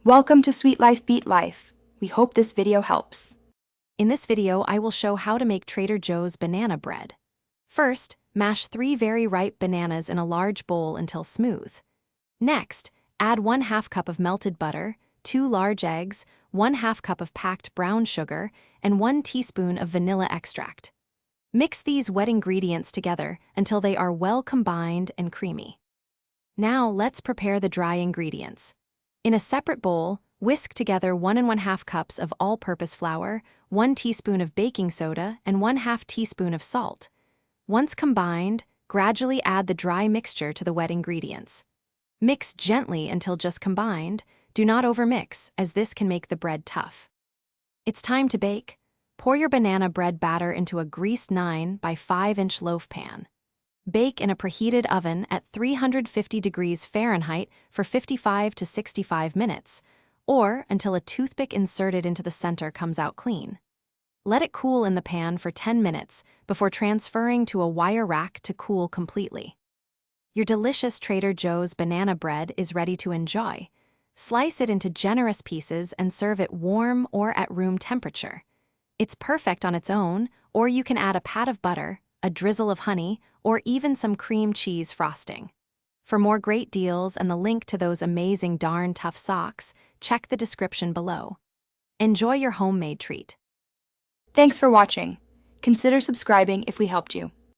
Welcome to Sweet Life Beat Life. We hope this video helps. In this video, I will show how to make Trader Joe's banana bread. First, mash 3 very ripe bananas in a large bowl until smooth. Next, add 1/2 cup of melted butter, 2 large eggs, 1/2 cup of packed brown sugar, and 1 teaspoon of vanilla extract. Mix these wet ingredients together until they are well combined and creamy. Now let's prepare the dry ingredients. In a separate bowl, whisk together 1 1/2 cups of all-purpose flour, 1 teaspoon of baking soda, and 1/2 teaspoon of salt. Once combined, gradually add the dry mixture to the wet ingredients. Mix gently until just combined. Do not overmix, as this can make the bread tough. It's time to bake. Pour your banana bread batter into a greased 9 by 5-inch loaf pan. Bake in a preheated oven at 350 degrees Fahrenheit for 55 to 65 minutes, or until a toothpick inserted into the center comes out clean. Let it cool in the pan for 10 minutes before transferring to a wire rack to cool completely. Your delicious Trader Joe's banana bread is ready to enjoy. Slice it into generous pieces and serve it warm or at room temperature. It's perfect on its own, or you can add a pat of butter, a drizzle of honey, or even some cream cheese frosting. For more great deals and the link to those amazing darn tough socks, check the description below. Enjoy your homemade treat. Thanks for watching. Consider subscribing if we helped you.